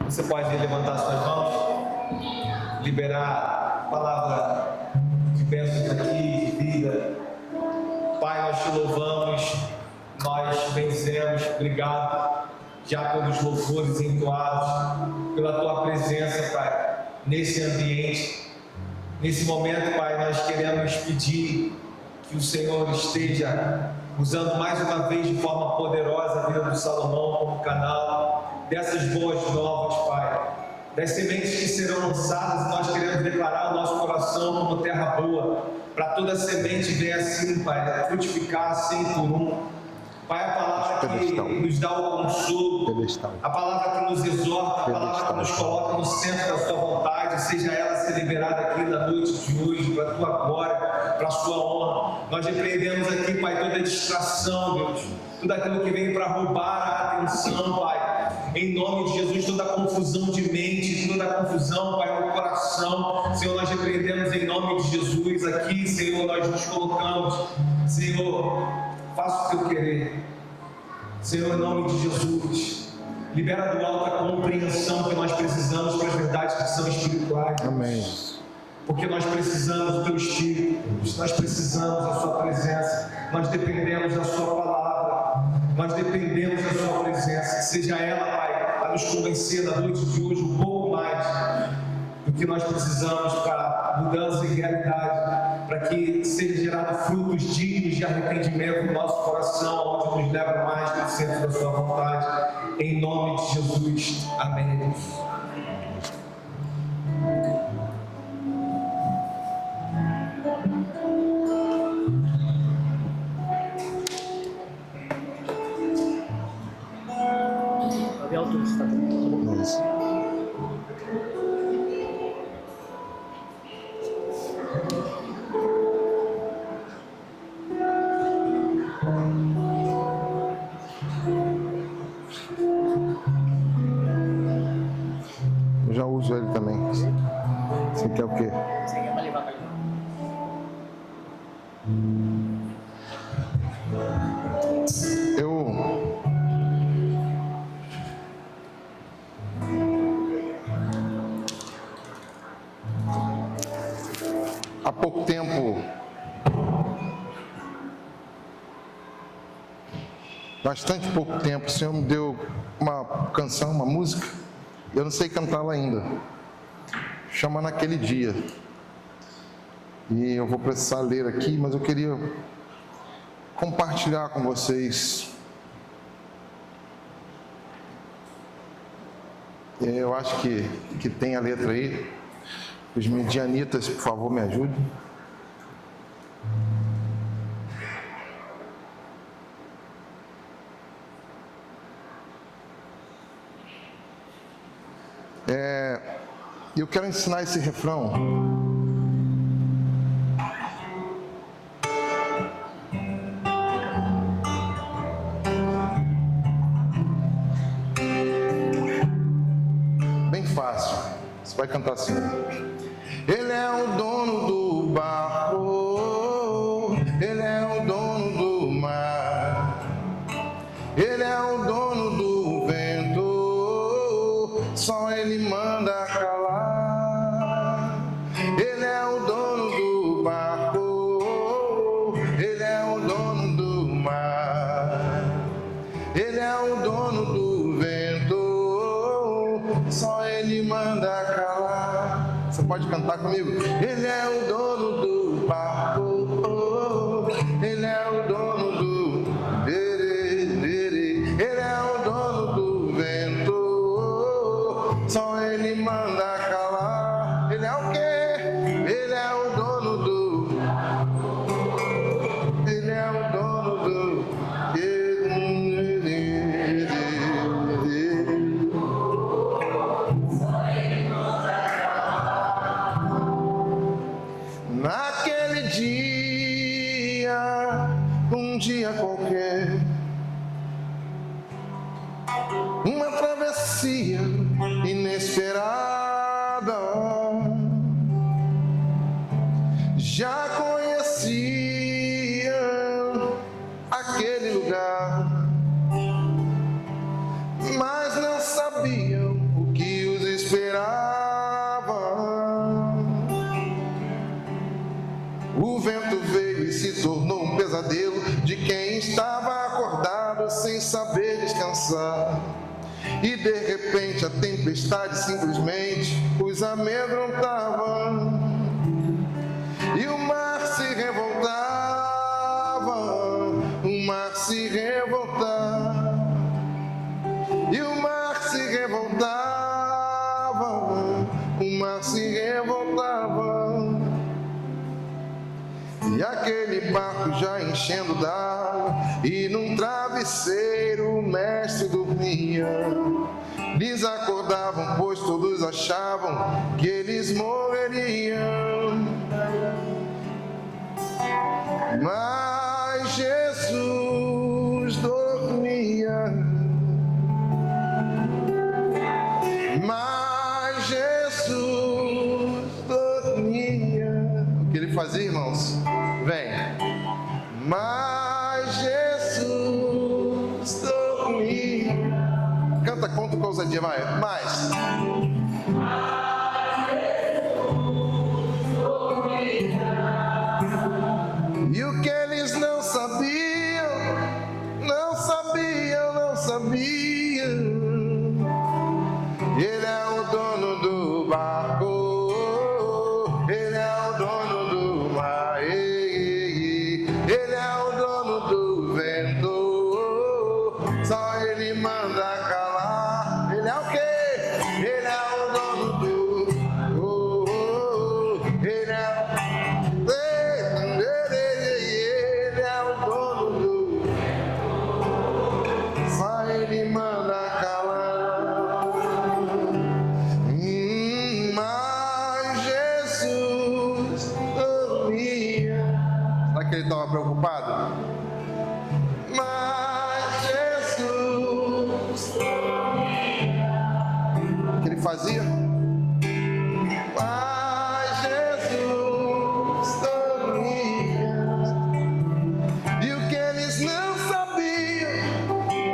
Você pode levantar suas mãos, liberar a palavra de bênçãos aqui, de vida. Pai, nós te louvamos, nós benzemos, obrigado já pelos louvores entoados, pela tua presença, Pai, nesse ambiente. Nesse momento, Pai, nós queremos pedir que o Senhor esteja usando mais uma vez de forma poderosa a vida do Salomão como canal dessas boas novas, Pai, das sementes que serão lançadas. E nós queremos declarar o nosso coração como terra boa, para toda semente venha assim, Pai, frutificar 100 por 1. Pai, a palavra que nos dá o consolo, a palavra que nos exorta, a palavra que nos coloca no centro da sua vontade, seja ela ser liberada aqui na noite de hoje, para a tua glória, para a sua honra. Nós repreendemos aqui, Pai, toda distração, Deus, tudo aquilo que vem para roubar a atenção, Pai, em nome de Jesus, toda a confusão de mente, toda a confusão, Pai, no coração, Senhor, nós repreendemos em nome de Jesus aqui, Senhor, nós nos colocamos, Senhor, faça o teu querer, Senhor, em nome de Jesus. Libera do alto a compreensão que nós precisamos para as verdades que são espirituais. Amém. Porque nós precisamos do teu Espírito, nós precisamos da sua presença, nós dependemos da sua palavra, nós dependemos da sua presença. Que seja ela, Pai, a nos convencer na noite de hoje um pouco mais do que nós precisamos para mudança e realidade, para que seja gerado frutos dignos de arrependimento no nosso coração, onde nos leva mais para o centro da sua vontade, em nome de Jesus, amém. Eu já uso ele também. Você quer o quê? Você quer para levar. Há pouco tempo, bastante pouco tempo, o Senhor me deu uma canção, uma música, eu não sei cantá-la ainda, chama Naquele Dia, e eu vou precisar ler aqui, mas eu queria compartilhar com vocês. Eu acho que tem a letra aí. Os medianitas, por favor, me ajudem. Eu quero ensinar esse refrão. Bem fácil. Você vai cantar assim. Ele é o dono do barco, Ele é o dono do mar, Ele é o dono do vento, só Ele manda calar. Ele é o dono do barco, Ele é o dono do mar, Ele é o dono do vento, só Ele manda calar. Você pode cantar comigo? Ele é o dono do barco, Ele é o dono do Ele é o dono do vento, só Ele manda calar. Ele é o quê? Ele é o dono do Ele é o dono do Naquele dia, um dia qualquer, uma travessia inesperada, já conhecia aquele lugar, mas não sabiam o que esperava. O vento veio e se tornou um pesadelo de quem estava acordado sem saber descansar. E de repente a tempestade simplesmente os amedrontava. E o mar se revoltava, o mar se revoltava. E o mar se revoltava, o mar se revoltava. E aquele barco já enchendo d'água, e num travesseiro o mestre dormia. Lhes acordavam, pois todos achavam que eles morreriam. Mas Jesus dormia. Mas Jesus dormia. O que ele fazia, irmãos? Vem. Mas Jesus dormia. Canta, conta com ousadia, vai. Mais. E o que eles não sabiam, não sabiam, não sabiam. Ele é o dono do barco, ele é o dono do mar, ele é o dono do vento, só ele manda calar. Ele é o quê? Ele é o dono do, ele é o dono do, só ele manda calar. Mas Jesus dormia. Será que ele estava preocupado? Mas Jesus dormia. O que ele fazia? Mas Jesus dormia. E o que eles não sabiam,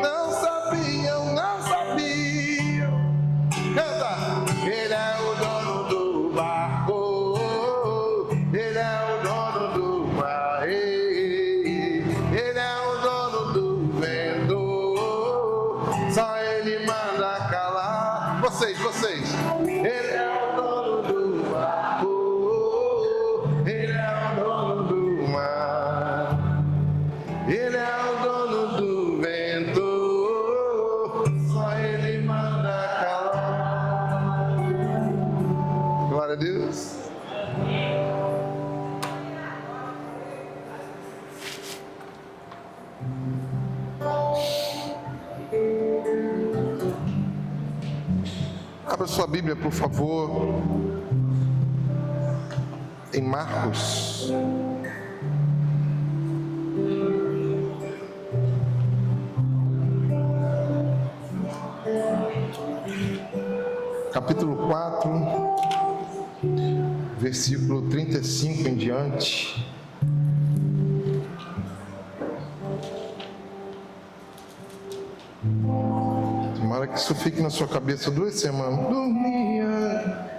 não sabiam, não sabiam. Canta! Ele é o dono do barco, ele é o dono do mar, ele é o dono do vento, só ele manda calar. Vocês. Ele é o dono do barco, ele é o dono do mar, ele é o dono do vento, só ele manda calar. Glória a Deus. Abra sua Bíblia, por favor, em Marcos. Capítulo 4, versículo 35 em diante. Tomara que isso fique na sua cabeça 2 semanas. Dormia.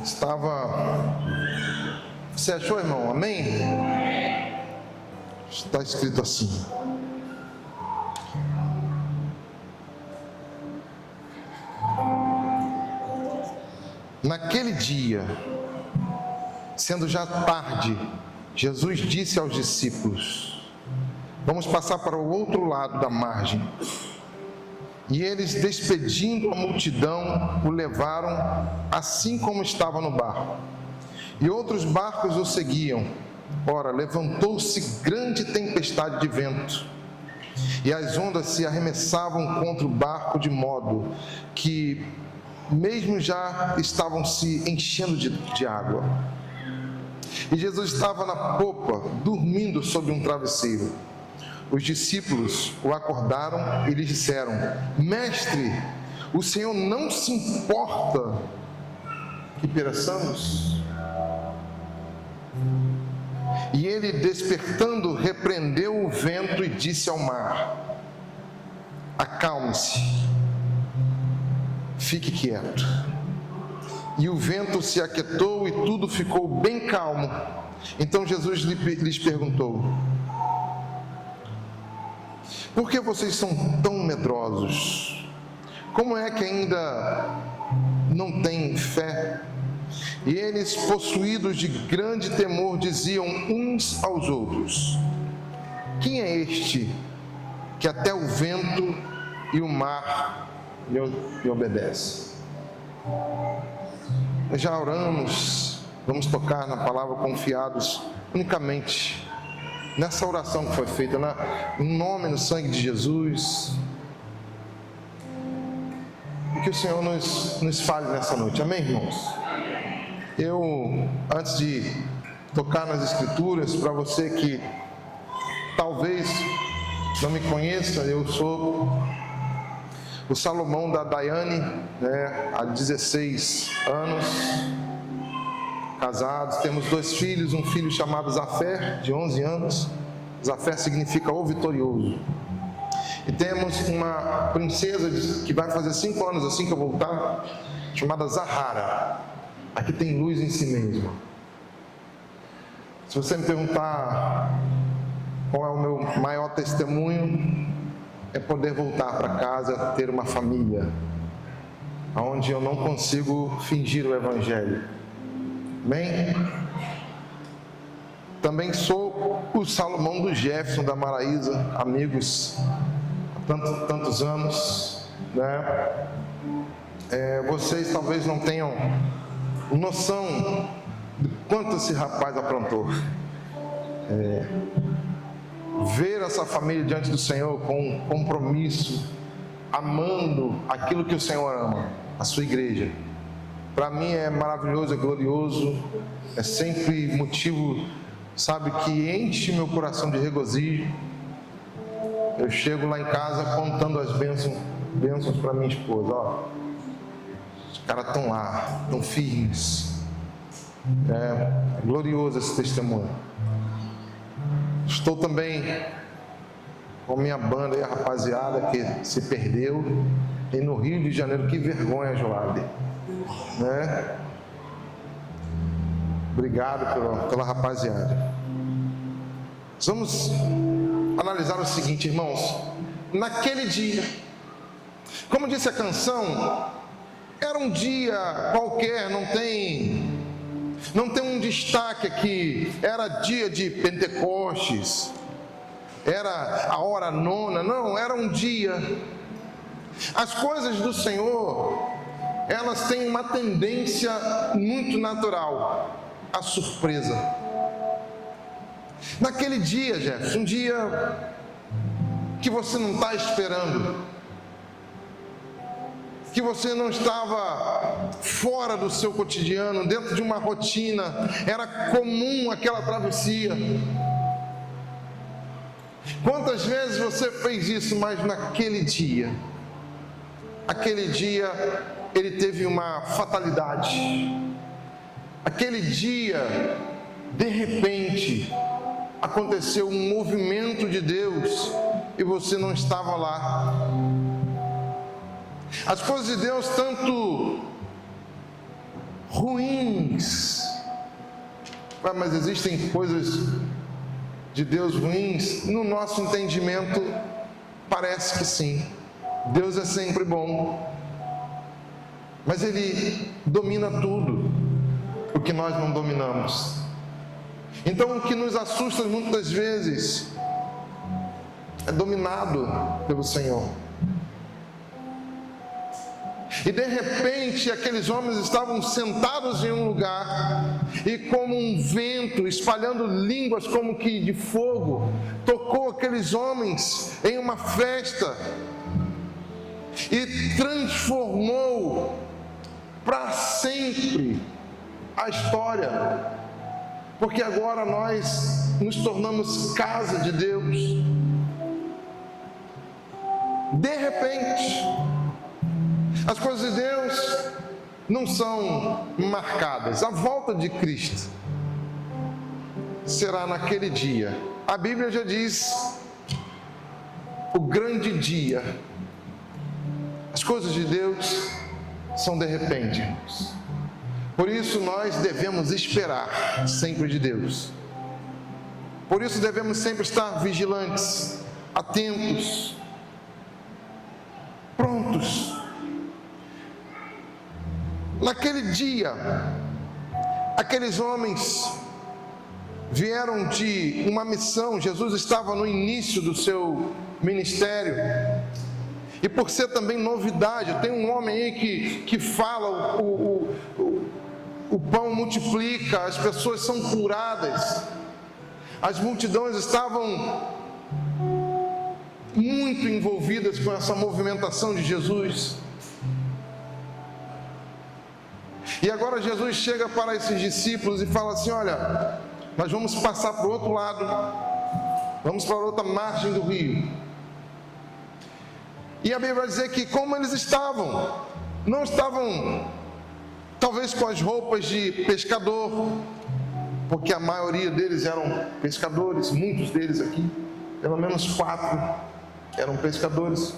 Estava. Você achou, irmão? Amém? Está escrito assim. Naquele dia, sendo já tarde, Jesus disse aos discípulos: vamos passar para o outro lado da margem. E eles, despedindo a multidão, o levaram assim como estava no barco. E outros barcos o seguiam. Ora, levantou-se grande tempestade de vento, e as ondas se arremessavam contra o barco, de modo que mesmo já estavam se enchendo de água. E Jesus estava na popa, dormindo sobre um travesseiro. Os discípulos o acordaram e lhe disseram: Mestre, o Senhor não se importa que pereçamos? E ele, despertando, repreendeu o vento e disse ao mar: acalme-se, fique quieto. E o vento se aquietou e tudo ficou bem calmo. Então Jesus lhes perguntou: por que vocês são tão medrosos? Como é que ainda não têm fé? E eles, possuídos de grande temor, diziam uns aos outros: quem é este que até o vento e o mar lhe obedecem? Nós já oramos, vamos tocar na palavra confiados unicamente nessa oração que foi feita, no nome e no sangue de Jesus. E que o Senhor nos fale nessa noite, amém, irmãos? Eu, antes de tocar nas Escrituras, para você que talvez não me conheça, eu sou o Salomão da Daiane, há 16 anos, casados, temos 2 filhos, um filho chamado Zafer, de 11 anos, Zafer significa o vitorioso, e temos uma princesa que vai fazer 5 anos assim que eu voltar, chamada Zahara. Aqui tem luz em si mesmo. Se você me perguntar qual é o meu maior testemunho, é poder voltar para casa, ter uma família, onde eu não consigo fingir o Evangelho. Amém? Também sou o Salomão do Jefferson, da Maraísa, amigos há tantos anos, vocês talvez não tenham noção de quanto esse rapaz aprontou. Ver essa família diante do Senhor com compromisso, amando aquilo que o Senhor ama, a sua igreja, para mim é maravilhoso, é glorioso, é sempre motivo, que enche meu coração de regozijo. Eu chego lá em casa contando as bênçãos para minha esposa. Os caras estão lá, estão firmes. É glorioso esse testemunho. Estou também com minha banda e a rapaziada que se perdeu. E no Rio de Janeiro, que vergonha, Joab. Obrigado pela rapaziada. Vamos analisar o seguinte, irmãos. Naquele dia, como disse a canção, era um dia qualquer, não tem um destaque aqui. Era dia de Pentecostes, era a hora nona, não, era um dia. As coisas do Senhor, elas têm uma tendência muito natural, a surpresa. Naquele dia, Jefferson, um dia que você não está esperando, que você não estava fora do seu cotidiano, dentro de uma rotina, era comum aquela travessia. Quantas vezes você fez isso, mas naquele dia, ele teve uma fatalidade. Aquele dia, de repente, aconteceu um movimento de Deus e você não estava lá. As coisas de Deus, tanto ruins, mas existem coisas de Deus ruins? No nosso entendimento, parece que sim. Deus é sempre bom, mas Ele domina tudo o que nós não dominamos. Então o que nos assusta muitas vezes é dominado pelo Senhor. E de repente aqueles homens estavam sentados em um lugar, e como um vento espalhando línguas como que de fogo, tocou aqueles homens em uma festa e transformou para sempre a história, porque agora nós nos tornamos casa de Deus. De repente, as coisas de Deus não são marcadas. A volta de Cristo será naquele dia. A Bíblia já diz o grande dia. As coisas de Deus são de repente. Por isso nós devemos esperar sempre de Deus. Por isso devemos sempre estar vigilantes, atentos, prontos. Naquele dia, aqueles homens vieram de uma missão. Jesus estava no início do seu ministério. E por ser também novidade, tem um homem aí que fala, o pão multiplica, as pessoas são curadas. As multidões estavam muito envolvidas com essa movimentação de Jesus. E agora Jesus chega para esses discípulos e fala assim: olha, nós vamos passar para o outro lado, vamos para a outra margem do rio. E a Bíblia vai dizer que como eles estavam, não estavam talvez com as roupas de pescador, porque a maioria deles eram pescadores, muitos deles aqui, pelo menos 4 eram pescadores.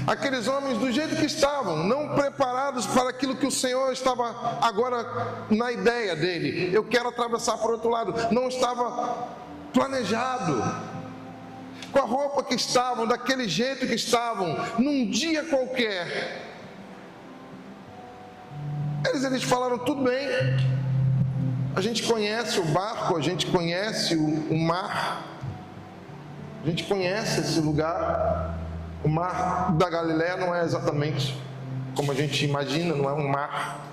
Aqueles homens do jeito que estavam, não preparados para aquilo que o Senhor estava agora na ideia dele. Eu quero atravessar para o outro lado. Não estava planejado. Com a roupa que estavam, daquele jeito que estavam, num dia qualquer. Eles falaram: tudo bem, a gente conhece o barco, a gente conhece o mar, a gente conhece esse lugar. O mar da Galileia não é exatamente como a gente imagina, não é um mar,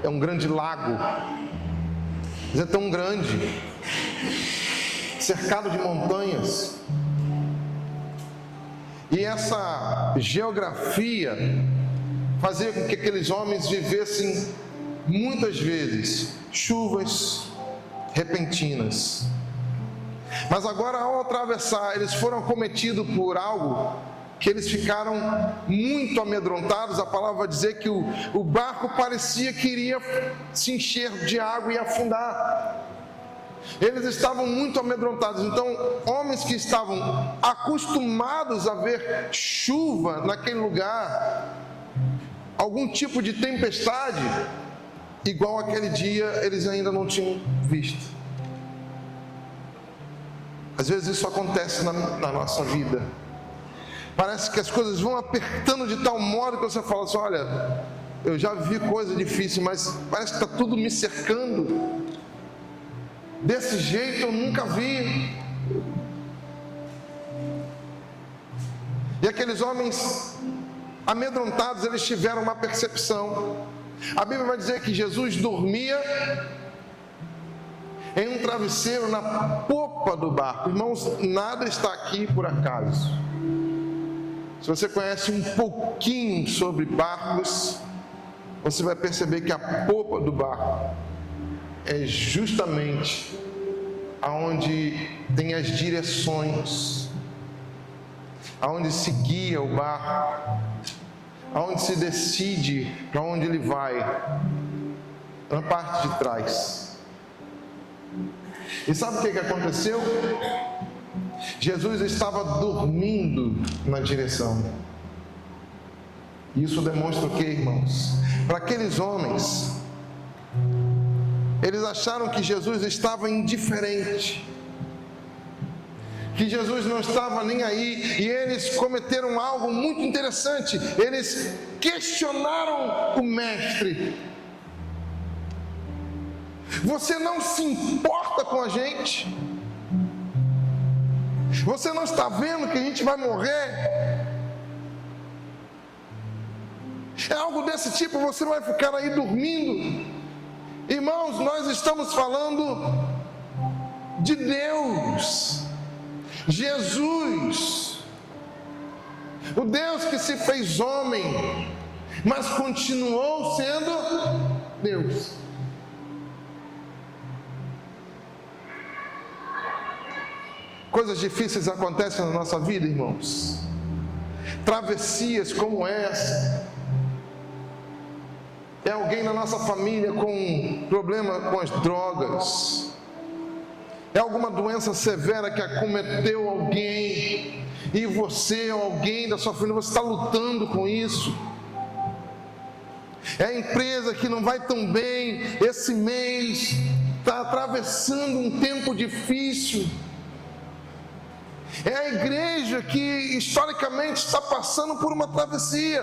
é um grande lago, mas é tão grande, cercado de montanhas. E essa geografia fazia com que aqueles homens vivessem muitas vezes chuvas repentinas. Mas agora, ao atravessar, eles foram acometidos por algo que eles ficaram muito amedrontados. A palavra vai dizer que o barco parecia que iria se encher de água e afundar. Eles estavam muito amedrontados. Então, homens que estavam acostumados a ver chuva naquele lugar, algum tipo de tempestade, igual aquele dia, eles ainda não tinham visto. Às vezes isso acontece na nossa vida. Parece que as coisas vão apertando de tal modo que você fala assim: olha, eu já vi coisa difícil, mas parece que está tudo me cercando. Desse jeito eu nunca vi. E aqueles homens amedrontados, eles tiveram uma percepção. A Bíblia vai dizer que Jesus dormia em um travesseiro na popa do barco. Irmãos, nada está aqui por acaso. Se você conhece um pouquinho sobre barcos, você vai perceber que a popa do barco é justamente aonde tem as direções, aonde se guia o barco, aonde se decide para onde ele vai, na parte de trás. E sabe o que aconteceu? Jesus estava dormindo na direção. Isso demonstra o que, irmãos? Para aqueles homens, eles acharam que Jesus estava indiferente, que Jesus não estava nem aí, e eles cometeram algo muito interessante. Eles questionaram o mestre: você não se importa com a gente? Você não está vendo que a gente vai morrer? É algo desse tipo, você vai ficar aí dormindo? Irmãos, nós estamos falando de Deus, Jesus, o Deus que se fez homem, mas continuou sendo Deus. Coisas difíceis acontecem na nossa vida, irmãos. Travessias como essa. É alguém na nossa família com problema com as drogas. É alguma doença severa que acometeu alguém, e você ou alguém da sua família, você está lutando com isso. É a empresa que não vai tão bem esse mês, está atravessando um tempo difícil. É a igreja que historicamente está passando por uma travessia.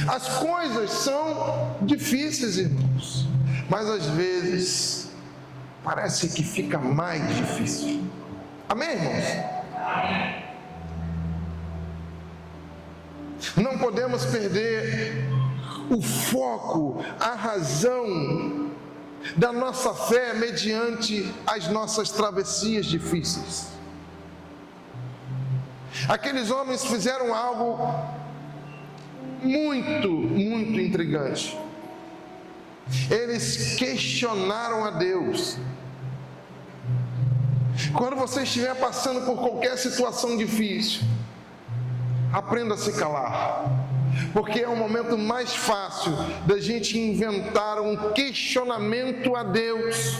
As coisas são difíceis, irmãos, mas às vezes parece que fica mais difícil. Amém, irmãos? Não podemos perder o foco, a razão da nossa fé mediante as nossas travessias difíceis. Aqueles homens fizeram algo muito intrigante. Eles questionaram a Deus. Quando você estiver passando por qualquer situação difícil, aprenda a se calar, porque é o momento mais fácil da gente inventar um questionamento a Deus.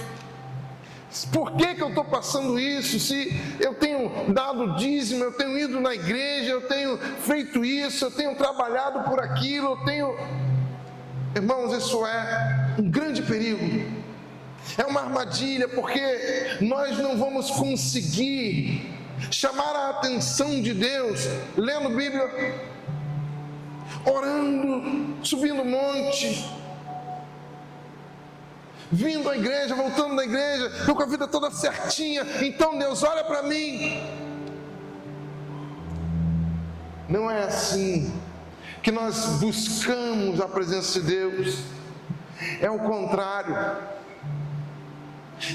Por que eu estou passando isso? Se eu tenho dado dízimo, eu tenho ido na igreja, eu tenho feito isso, eu tenho trabalhado por aquilo, Irmãos, isso é um grande perigo. É uma armadilha, porque nós não vamos conseguir chamar a atenção de Deus lendo Bíblia, orando, subindo monte, vindo à igreja, voltando da igreja, estou com a vida toda certinha, então Deus olha para mim. Não é assim que nós buscamos a presença de Deus, é o contrário.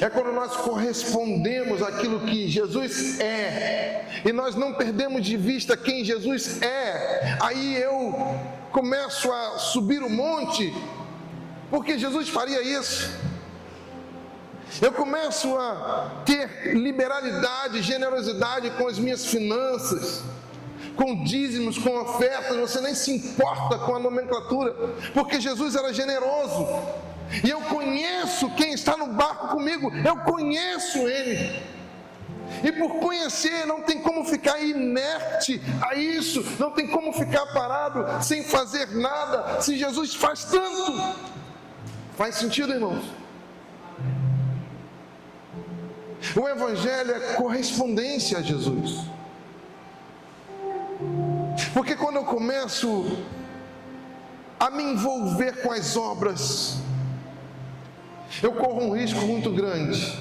É quando nós correspondemos àquilo que Jesus é, e nós não perdemos de vista quem Jesus é. Aí eu começo a subir o monte, porque Jesus faria isso. Eu começo a ter liberalidade, generosidade com as minhas finanças, com dízimos, com ofertas. Você nem se importa com a nomenclatura, porque Jesus era generoso. E eu conheço quem está no barco comigo, eu conheço Ele. E por conhecer, não tem como ficar inerte a isso, não tem como ficar parado sem fazer nada. Se Jesus faz tanto, faz sentido, irmãos? O Evangelho é correspondência a Jesus. Porque quando eu começo a me envolver com as obras, eu corro um risco muito grande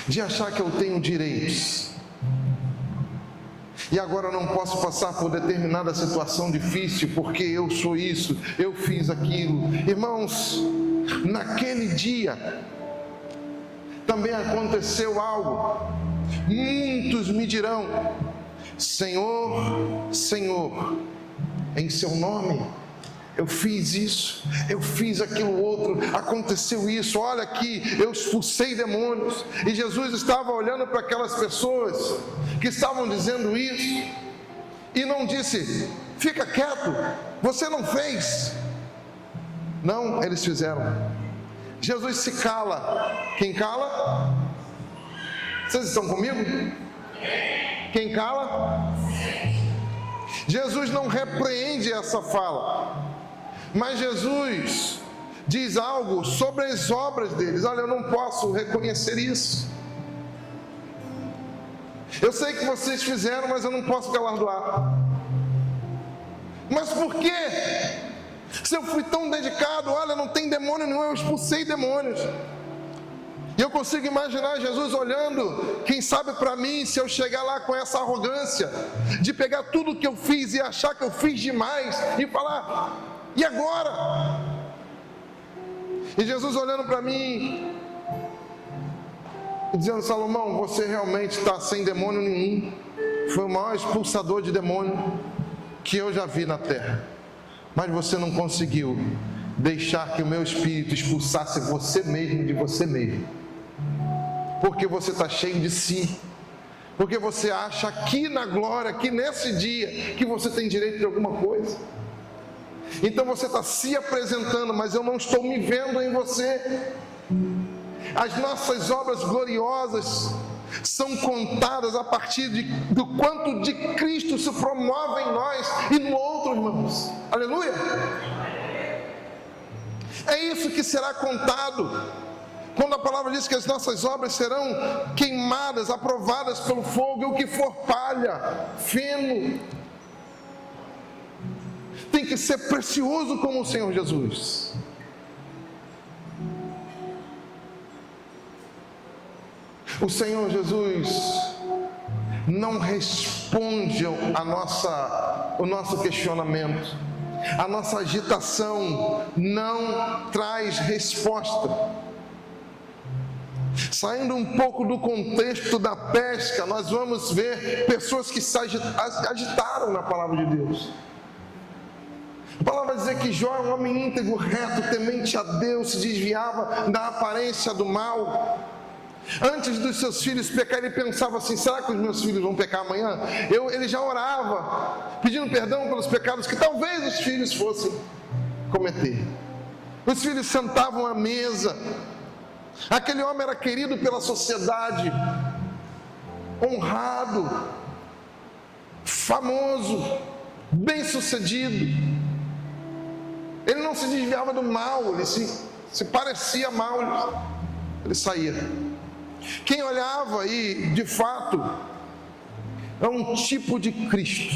de achar que eu tenho direitos, e agora eu não posso passar por determinada situação difícil, porque eu sou isso, eu fiz aquilo. Irmãos, naquele dia também aconteceu algo. Muitos me dirão: Senhor, Senhor, em seu nome eu fiz isso, eu fiz aquilo outro, aconteceu isso, olha aqui, eu expulsei demônios. E Jesus estava olhando para aquelas pessoas que estavam dizendo isso, e não disse: fica quieto, você não fez. Não, eles fizeram. Jesus se cala. Quem cala? Vocês estão comigo? Quem cala? Jesus não repreende essa fala, mas Jesus diz algo sobre as obras deles. Olha, eu não posso reconhecer isso. Eu sei que vocês fizeram, mas eu não posso galardoar. Mas por quê? Se eu fui tão dedicado, olha, não tem demônio nenhum, eu expulsei demônios. E eu consigo imaginar Jesus olhando, quem sabe para mim, se eu chegar lá com essa arrogância, de pegar tudo que eu fiz e achar que eu fiz demais, e falar: e agora? E Jesus olhando para mim e dizendo: Salomão, você realmente está sem demônio nenhum. Foi o maior expulsador de demônio que eu já vi na terra, mas você não conseguiu deixar que o meu espírito expulsasse você mesmo de você mesmo, porque você está cheio de si, Porque você acha aqui na glória, aqui nesse dia, que você tem direito de alguma coisa. Então você está se apresentando, mas eu não estou me vendo em você. As nossas obras gloriosas são contadas a partir do quanto de Cristo se promove em nós e no outro, irmãos. Aleluia! É isso que será contado quando a palavra diz que as nossas obras serão queimadas, aprovadas pelo fogo, e o que for palha, feno, tem que ser precioso como o Senhor Jesus. O Senhor Jesus não responde o nosso questionamento, a nossa agitação não traz resposta. Saindo um pouco do contexto da pesca, nós vamos ver pessoas que se agitaram na palavra de Deus. A palavra vai dizer que Jó é um homem íntegro, reto, temente a Deus, se desviava da aparência do mal. Antes dos seus filhos pecar, ele pensava assim: será que os meus filhos vão pecar amanhã? Ele já orava, pedindo perdão pelos pecados que talvez os filhos fossem cometer. Os filhos sentavam à mesa. Aquele homem era querido pela sociedade, honrado, famoso, bem-sucedido. Ele não se desviava do mal, ele se parecia mal, ele saía. Quem olhava aí, de fato, é um tipo de Cristo.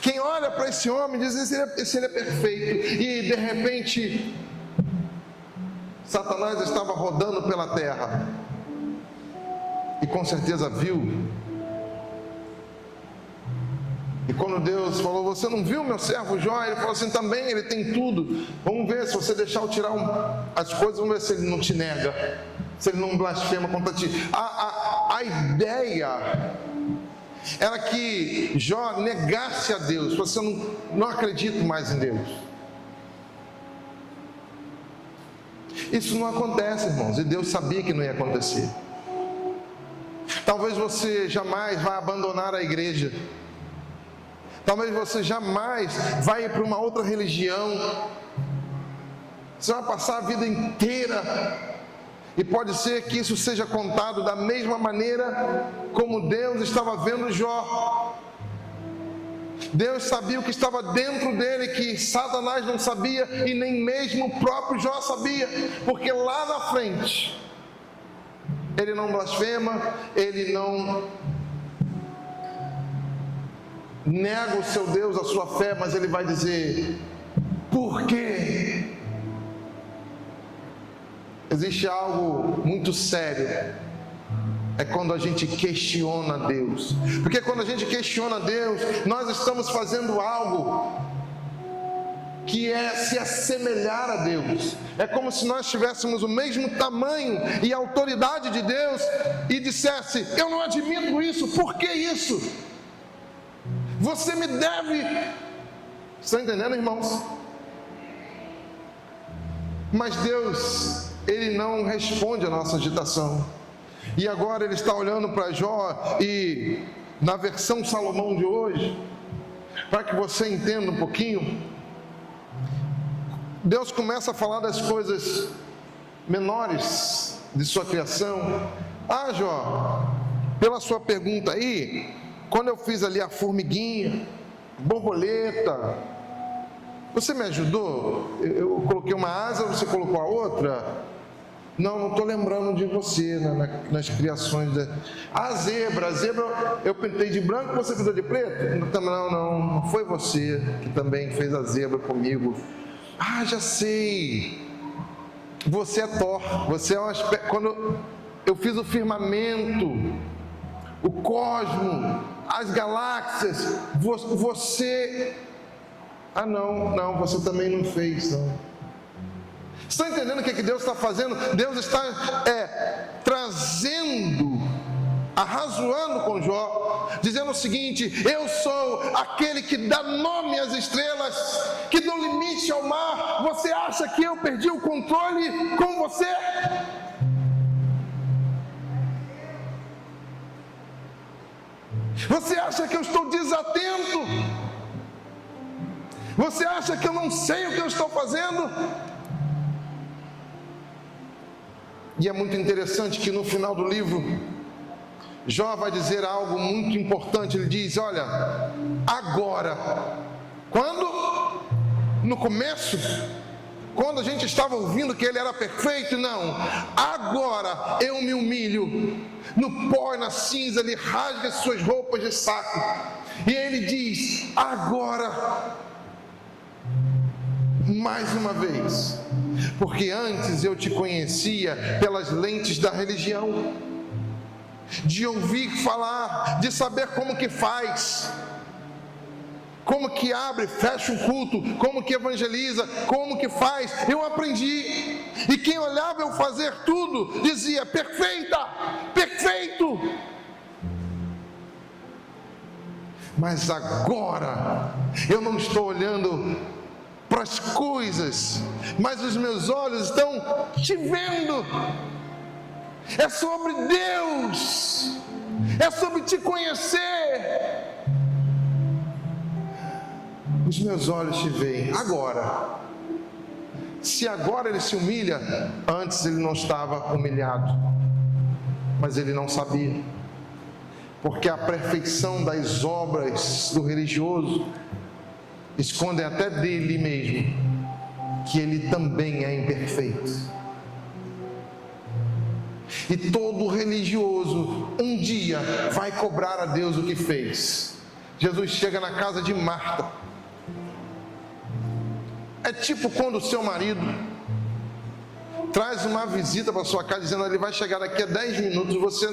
Quem olha para esse homem diz: esse ele é perfeito. E de repente, Satanás estava rodando pela terra e com certeza viu. E quando Deus falou: você não viu meu servo Jó? Ele falou assim: também, ele tem tudo. Vamos ver, se você deixar eu tirar as coisas, vamos ver se ele não te nega, se ele não blasfema contra ti. A ideia era que Jó negasse a Deus: você não acredito mais em Deus. Isso não acontece, irmãos, e Deus sabia que não ia acontecer. Talvez você jamais vá abandonar a igreja. Talvez você jamais vai para uma outra religião. Você vai passar a vida inteira. E pode ser que isso seja contado da mesma maneira como Deus estava vendo Jó. Deus sabia o que estava dentro dele, que Satanás não sabia e nem mesmo o próprio Jó sabia. Porque lá na frente, ele não blasfema, ele não nega o seu Deus, a sua fé, mas ele vai dizer: por quê? Existe algo muito sério, é quando a gente questiona Deus. Porque quando a gente questiona Deus, nós estamos fazendo algo que é se assemelhar a Deus. É como se nós tivéssemos o mesmo tamanho e autoridade de Deus e dissesse: eu não admito isso, por que isso? Você me deve. Estão entendendo, irmãos? Mas Deus, Ele não responde a nossa agitação. E agora Ele está olhando para Jó, e na versão Salomão de hoje, para que você entenda um pouquinho, Deus começa a falar das coisas menores de sua criação. Ah, Jó, pela sua pergunta aí, quando eu fiz ali a formiguinha, borboleta, você me ajudou? Eu coloquei uma asa, você colocou a outra? Não estou lembrando de você nas criações. A zebra eu pintei de branco, você pintou de preto? Não foi você que também fez a zebra comigo. Ah, já sei, você é Thor, você é um aspecto. Quando eu fiz o firmamento, o cosmo, as galáxias, você... Ah, não, você também não fez, não. Estão entendendo o que Deus está fazendo? Deus está trazendo, arrazoando com Jó, dizendo o seguinte: eu sou aquele que dá nome às estrelas, que dá limite ao mar. Você acha que eu perdi o controle com você? Você acha que eu estou desatento? Você acha que eu não sei o que eu estou fazendo? E é muito interessante que no final do livro, Jó vai dizer algo muito importante. Ele diz: olha, agora, quando? No começo, quando a gente estava ouvindo que ele era perfeito, não. Agora eu me humilho no pó e na cinza, ele rasga as suas roupas de saco. E ele diz: agora, mais uma vez, porque antes eu te conhecia pelas lentes da religião, de ouvir falar, de saber como que faz, como que abre, fecha um culto, como que evangeliza, como que faz. Eu aprendi, e quem olhava eu fazer tudo, dizia: perfeita, perfeito. Mas agora, eu não estou olhando para as coisas, mas os meus olhos estão te vendo. É sobre Deus, é sobre te conhecer. Os meus olhos te veem agora. Se agora ele se humilha, antes ele não estava humilhado, mas ele não sabia, porque a perfeição das obras do religioso esconde até dele mesmo que ele também é imperfeito. E todo religioso um dia vai cobrar a Deus o que fez. Jesus chega na casa de Marta. É tipo quando o seu marido traz uma visita para sua casa dizendo: ele vai chegar daqui a 10 minutos, você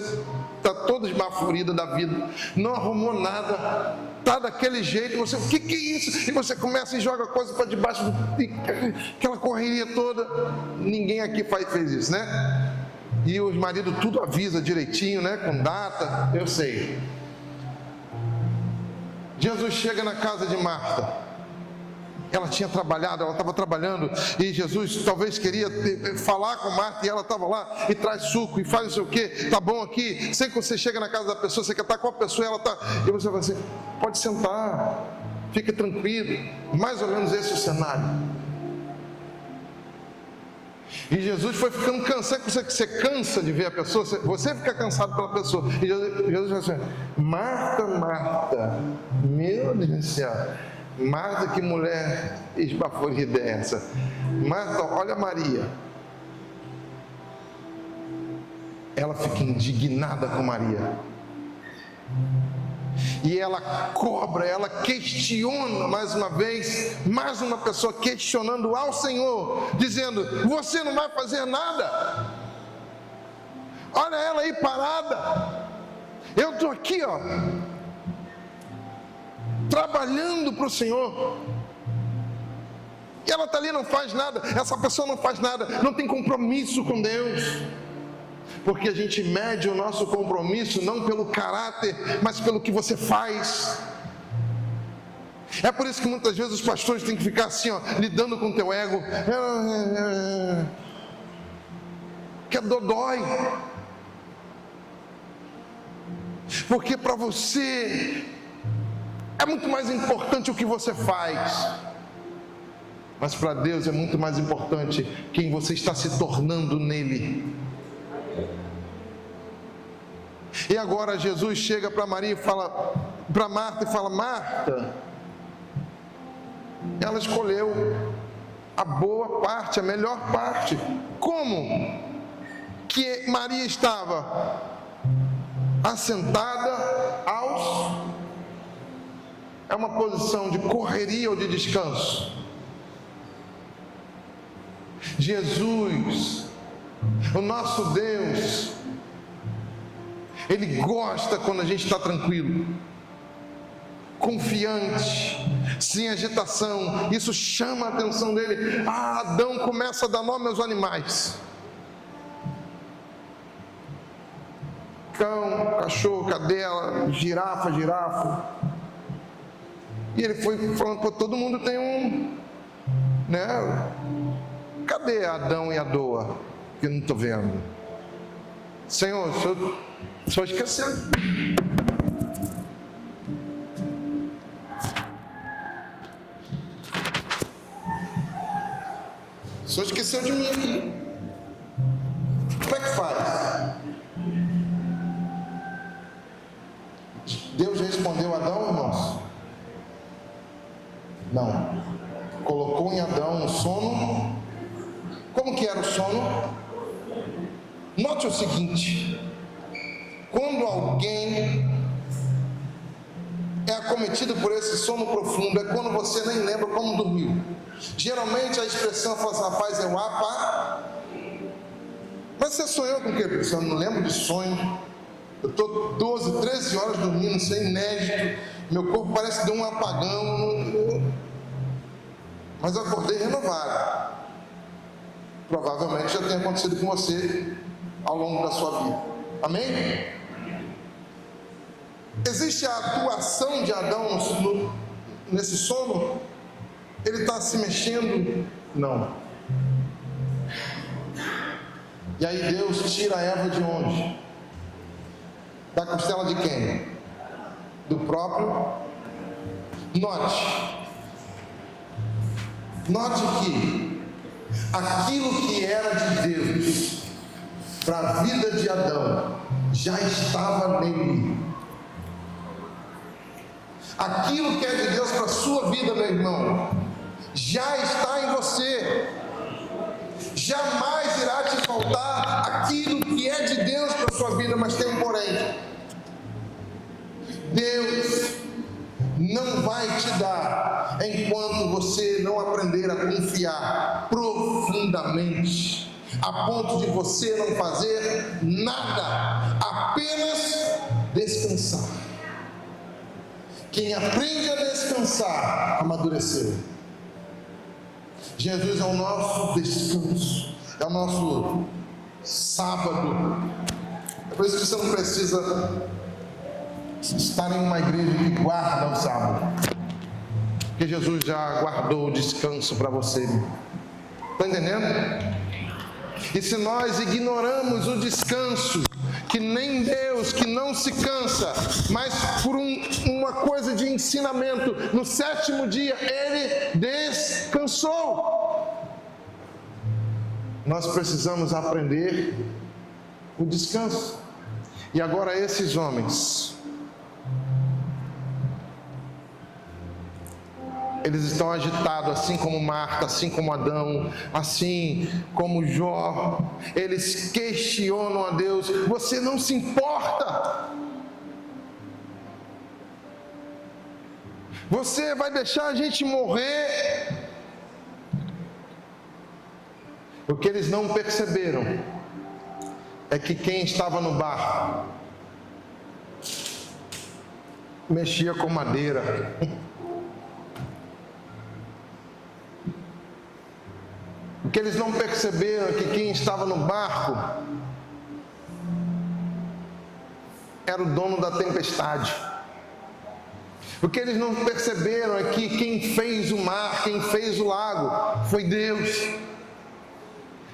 está toda esbaforida da vida, não arrumou nada, está daquele jeito, você, o que é isso? E você começa e joga coisa para debaixo, aquela correria toda. Ninguém aqui fez isso, né? E os maridos tudo avisa direitinho, né? Com data, eu sei. Jesus chega na casa de Marta. Ela tinha trabalhado, ela estava trabalhando, e Jesus talvez queria falar com Marta, e ela estava lá, e traz suco, e faz não sei o que, tá bom aqui. Sempre que você chega na casa da pessoa, você quer estar com a pessoa, ela está, e você vai assim: pode sentar, fique tranquilo. Mais ou menos esse é o cenário. E Jesus foi ficando cansado. Você cansa de ver a pessoa, você fica cansado pela pessoa. E Jesus vai assim: Marta, Marta, meu Deus do céu, Marta, que mulher esbaforida é essa? Marta, olha Maria. Ela fica indignada com Maria. E ela cobra, ela questiona mais uma vez, mais uma pessoa questionando ao Senhor, dizendo: você não vai fazer nada? Olha ela aí parada. Eu estou aqui, ó, trabalhando para o Senhor, e ela está ali, não faz nada. Essa pessoa não faz nada, não tem compromisso com Deus. Porque a gente mede o nosso compromisso não pelo caráter, mas pelo que você faz. É por isso que muitas vezes os pastores têm que ficar assim, ó, lidando com o teu ego, que a dor dói. Porque para você é muito mais importante o que você faz, mas para Deus é muito mais importante quem você está se tornando nele. E agora Jesus chega para Maria e fala, para Marta, e fala: Marta, ela escolheu a boa parte, a melhor parte. Como que Maria estava assentada é uma posição de correria ou de descanso? Jesus, o nosso Deus, Ele gosta quando a gente está tranquilo, confiante, sem agitação. Isso chama a atenção dele. Adão começa a dar nome aos animais: cão, cachorro, cadela, girafa. E ele foi falando: pô, todo mundo tem um, né? Cadê Adão e a Doa? Que eu não estou vendo. Senhor, o senhor esqueceu. O Senhor esqueceu de mim aqui. Como é que faz? Deus respondeu a Adão, irmãos? Não. Colocou em Adão um sono. Como que era o sono? Note o seguinte: quando alguém é acometido por esse sono profundo, é quando você nem lembra como dormiu. Geralmente a expressão fala assim: rapaz, eu mas você sonhou com o quê? Eu não lembro de sonho. Eu estou 12, 13 horas dormindo, isso é inédito. Meu corpo parece que deu um apagão. Mas eu acordei renovado. Provavelmente já tenha acontecido com você ao longo da sua vida. Amém? Existe a atuação de Adão nesse sono? Ele está se mexendo? Não. E aí Deus tira a Eva de onde? Da costela de quem? Do próprio. Note que aquilo que era de Deus para a vida de Adão já estava nele. Aquilo que é de Deus para a sua vida, meu irmão, já está em você. Jamais irá te faltar aquilo que é de Deus para a sua vida, mas tem um porém. Deus não vai te dar enquanto você não aprender a confiar profundamente, a ponto de você não fazer nada, apenas descansar. Quem aprende a descansar, amadureceu. Jesus é o nosso descanso, é o nosso sábado. É por isso que você não precisa estar em uma igreja que guarda o sábado, porque Jesus já guardou o descanso para você. Está entendendo? E se nós ignoramos o descanso, que nem Deus, que não se cansa, mas por uma coisa de ensinamento, no 7º dia Ele descansou. Nós precisamos aprender o descanso. E agora esses homens, eles estão agitados, assim como Marta, assim como Adão, assim como Jó. Eles questionam a Deus: você não se importa? Você vai deixar a gente morrer? O que eles não perceberam é que quem estava no barco mexia com madeira. O que eles não perceberam é que quem estava no barco era o dono da tempestade. O que eles não perceberam é que quem fez o mar, quem fez o lago, foi Deus.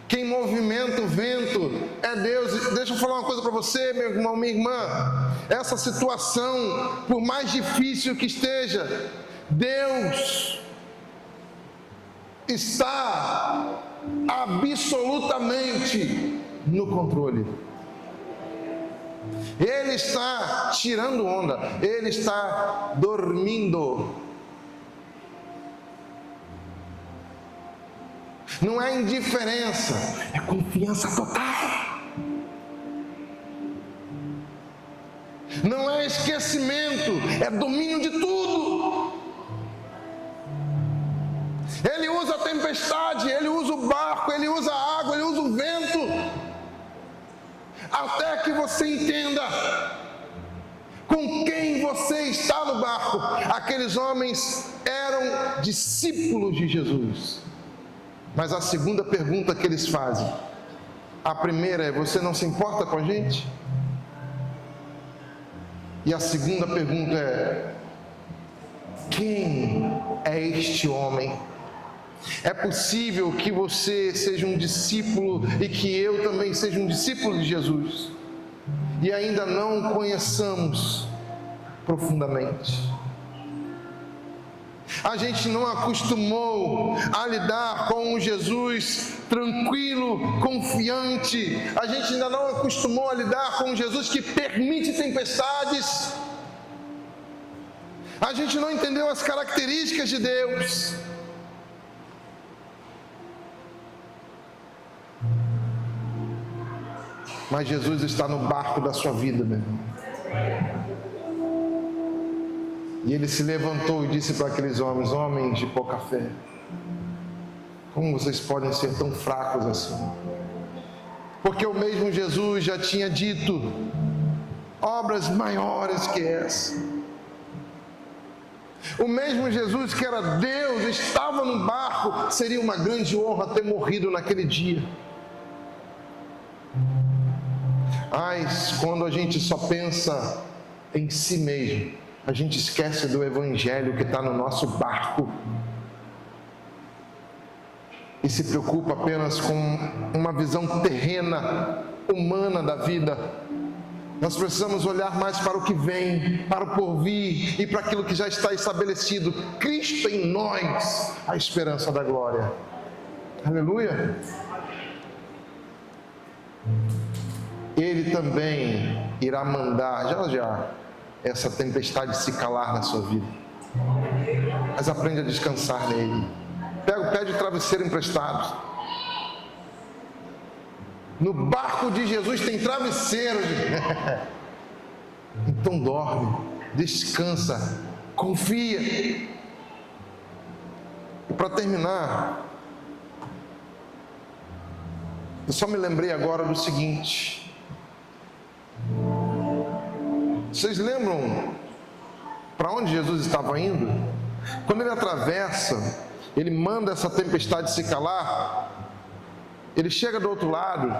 Quem movimenta o vento é Deus. Deixa eu falar uma coisa para você, meu irmão, minha irmã. Essa situação, por mais difícil que esteja, Deus está absolutamente no controle. Ele está tirando onda, Ele está dormindo. Não é indiferença, é confiança total. Não é esquecimento, é domínio de tudo. Ele usa a tempestade, Ele usa o barco, Ele usa a água, Ele usa o vento, até que você entenda com quem você está no barco. Aqueles homens eram discípulos de Jesus. Mas a segunda pergunta que eles fazem, a primeira é: você não se importa com a gente? E a segunda pergunta é: quem é este homem? É possível que você seja um discípulo e que eu também seja um discípulo de Jesus e ainda não o conheçamos profundamente. A gente não acostumou a lidar com um Jesus tranquilo, confiante. A gente ainda não acostumou a lidar com um Jesus que permite tempestades. A gente não entendeu as características de Deus. Mas Jesus está no barco da sua vida, meu irmão. E ele se levantou e disse para aqueles homens: homens de pouca fé, como vocês podem ser tão fracos assim? Porque o mesmo Jesus já tinha dito obras maiores que essa. O mesmo Jesus que era Deus, estava no barco. Seria uma grande honra ter morrido naquele dia. Mas quando a gente só pensa em si mesmo, a gente esquece do Evangelho que está no nosso barco e se preocupa apenas com uma visão terrena, humana da vida. Nós precisamos olhar mais para o que vem, para o porvir e para aquilo que já está estabelecido. Cristo em nós, a esperança da glória. Aleluia! Ele também irá mandar, já, essa tempestade se calar na sua vida. Mas aprende a descansar nele. Pede o travesseiro emprestado. No barco de Jesus tem travesseiro. Então dorme, descansa, confia. E para terminar, eu só me lembrei agora do seguinte. Vocês lembram para onde Jesus estava indo? Quando ele atravessa, ele manda essa tempestade se calar. Ele chega do outro lado.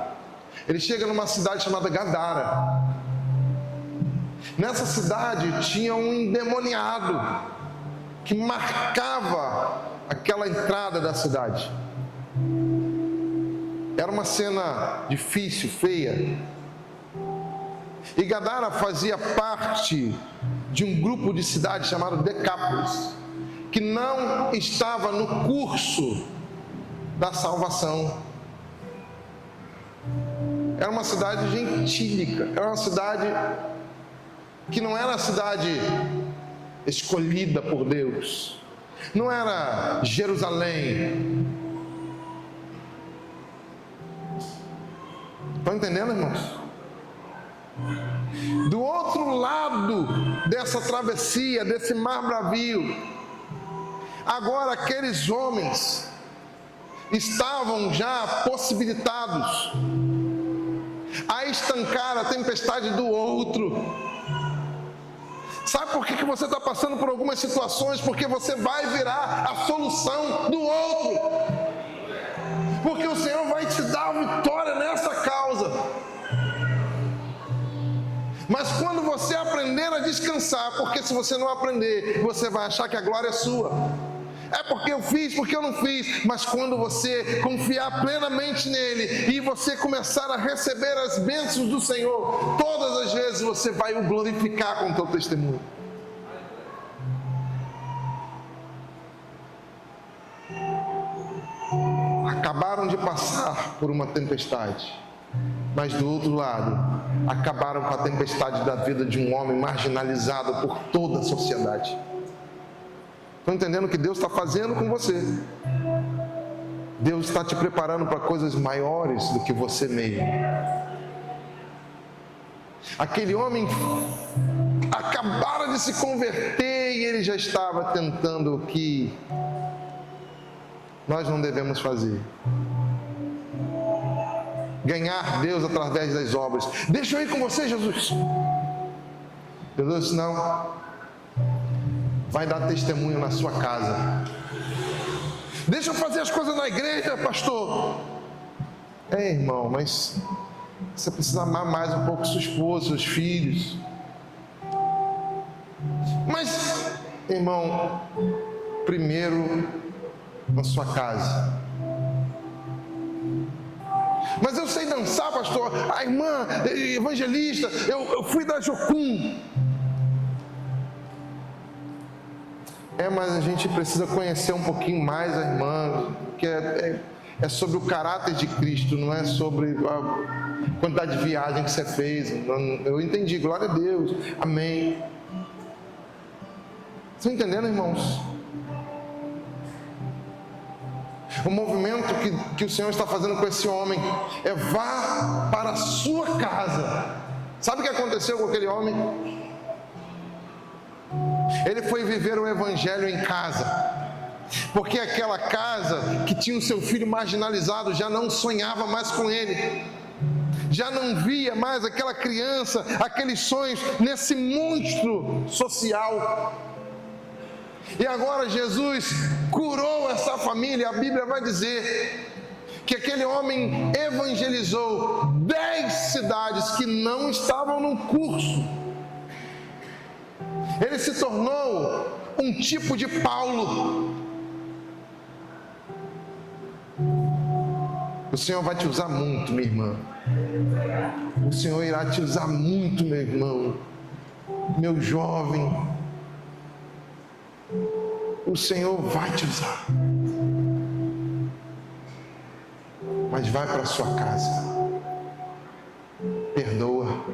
Ele chega numa cidade chamada Gadara. Nessa cidade tinha um endemoniado que marcava aquela entrada da cidade. Era uma cena difícil, feia. E Gadara fazia parte de um grupo de cidades chamado Decápolis, que não estava no curso da salvação. Era uma cidade gentílica, era uma cidade que não era a cidade escolhida por Deus, não era Jerusalém. Estão entendendo, irmãos? Do outro lado dessa travessia, desse mar bravio, agora aqueles homens estavam já possibilitados a estancar a tempestade do outro. Sabe por que você está passando por algumas situações? Porque você vai virar a solução do outro. Porque o Senhor vai te dar vitória nessa causa. Mas quando você aprender a descansar, porque se você não aprender, você vai achar que a glória é sua. É porque eu fiz, porque eu não fiz. Mas quando você confiar plenamente nele e você começar a receber as bênçãos do Senhor, todas as vezes você vai o glorificar com o teu testemunho. Acabaram de passar por uma tempestade, mas do outro lado, acabaram com a tempestade da vida de um homem marginalizado por toda a sociedade. Estão entendendo o que Deus está fazendo com você? Deus está te preparando para coisas maiores do que você mesmo. Aquele homem acabara de se converter e ele já estava tentando o que nós não devemos fazer: ganhar Deus através das obras. Deixa eu ir com você, Jesus. Jesus disse: não. Vai dar testemunho na sua casa. Deixa eu fazer as coisas na igreja, pastor. Irmão, mas você precisa amar mais um pouco sua esposa, seus filhos. Mas, irmão, primeiro na sua casa. Mas eu sei dançar, pastor. A irmã evangelista, eu fui da Jocum. Mas a gente precisa conhecer um pouquinho mais a irmã, que é sobre o caráter de Cristo, não é sobre a quantidade de viagem que você fez. Eu entendi, glória a Deus, amém. Estão entendendo, irmãos? O movimento que o Senhor está fazendo com esse homem é: vá para a sua casa. Sabe o que aconteceu com aquele homem? Ele foi viver o evangelho em casa, porque aquela casa que tinha o seu filho marginalizado já não sonhava mais com ele, já não via mais aquela criança, aqueles sonhos nesse monstro social. E agora Jesus curou essa família. A Bíblia vai dizer que aquele homem evangelizou 10 cidades que não estavam no curso. Ele se tornou um tipo de Paulo. O Senhor vai te usar muito, minha irmã. O Senhor irá te usar muito, meu irmão, meu jovem. O Senhor vai te usar. Mas vai para a sua casa. Perdoa.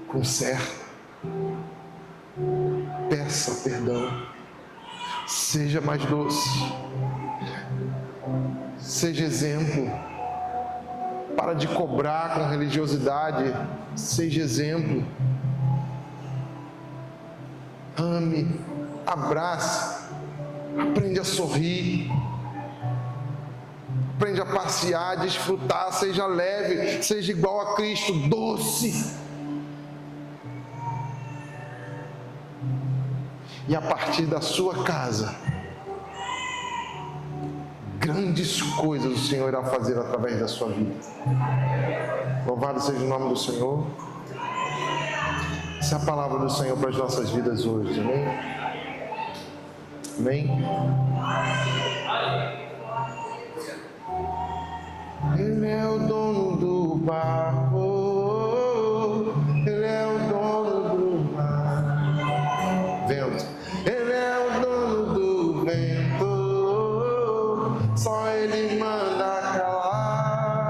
Conserta. Peça perdão. Seja mais doce. Seja exemplo. Para de cobrar com religiosidade. Seja exemplo. Ame, abrace, aprende a sorrir, aprende a passear, desfrutar, seja leve, seja igual a Cristo, doce. E a partir da sua casa, grandes coisas o Senhor irá fazer através da sua vida. Louvado seja o nome do Senhor. Essa é a palavra do Senhor para as nossas vidas hoje, amém? Amém? Ele é o dono do barco, Ele é o dono do mar. Vento. Ele é o dono do vento, só Ele manda calar.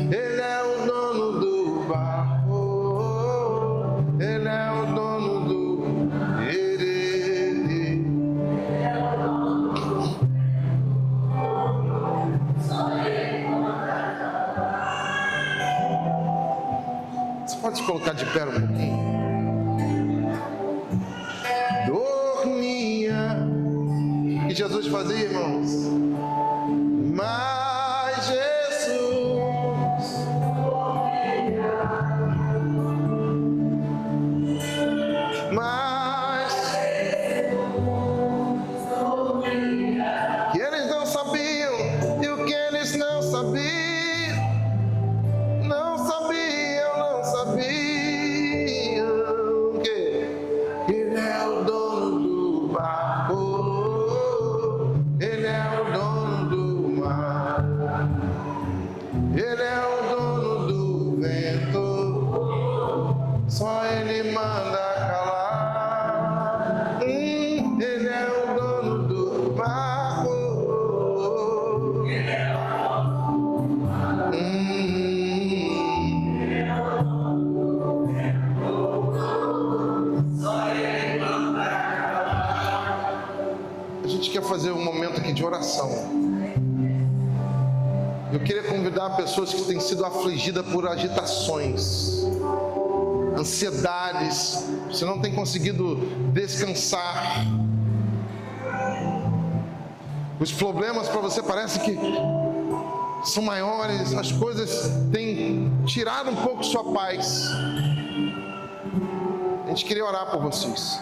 Ele é o dono do barco. Ele é o dono do Você pode se colocar de pé um pouquinho? Dormia. O que Jesus fazia, irmãos? Mas Jesus que eles não sabiam, e o que eles não sabiam, que Ele é o dono do barco, Ele é o dono do mar, Ele é o dono do vento, só Ele manda calar. Ele é o dono do barco. A gente quer fazer um momento aqui de oração. Eu queria convidar pessoas que têm sido afligidas por agitações, ansiedades, você não tem conseguido descansar. Os problemas para você parece que são maiores, as coisas têm tirado um pouco sua paz. A gente queria orar por vocês.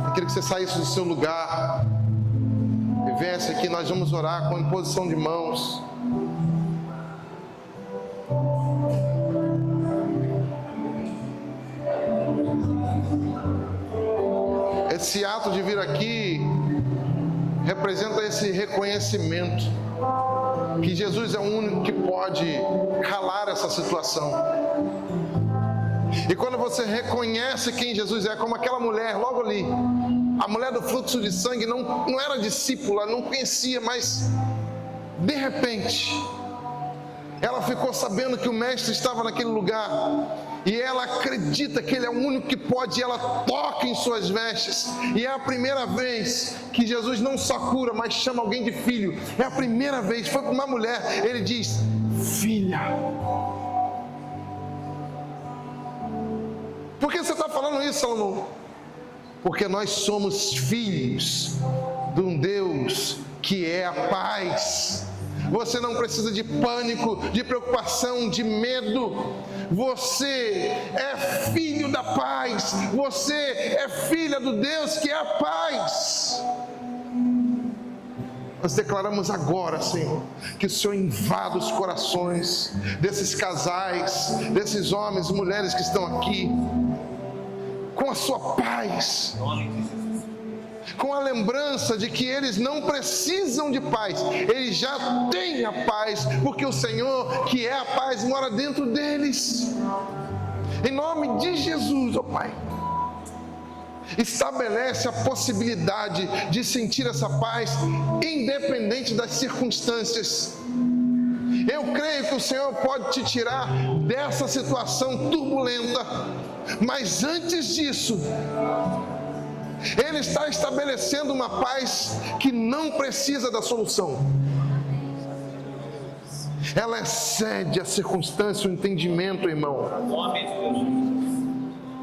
Eu queria que você saísse do seu lugar e viesse aqui. Nós vamos orar com imposição de mãos. Esse ato de vir aqui representa esse reconhecimento que Jesus é o único que pode calar essa situação. E quando você reconhece quem Jesus é, como aquela mulher logo ali, a mulher do fluxo de sangue não era discípula, não conhecia, mas de repente ela ficou sabendo que o mestre estava naquele lugar, e ela acredita que ele é o único que pode, e ela toca em suas vestes, e é a primeira vez que Jesus não só cura, mas chama alguém de filho. É a primeira vez, foi para uma mulher, ele diz: filha. Por que você está falando isso, Salomão? Porque nós somos filhos de um Deus que é a paz. Você não precisa de pânico, de preocupação, de medo. Você é filho da paz. Você é filha do Deus que é a paz. Nós declaramos agora, Senhor, que o Senhor invada os corações desses casais, desses homens e mulheres que estão aqui, com a sua paz, com a lembrança de que eles não precisam de paz, eles já têm a paz, porque o Senhor, que é a paz, mora dentro deles. Em nome de Jesus, ó Pai, estabelece a possibilidade de sentir essa paz, independente das circunstâncias. Eu creio que o Senhor pode te tirar dessa situação turbulenta, mas antes disso, Ele está estabelecendo uma paz que não precisa da solução. Ela excede a circunstância, o entendimento, irmão.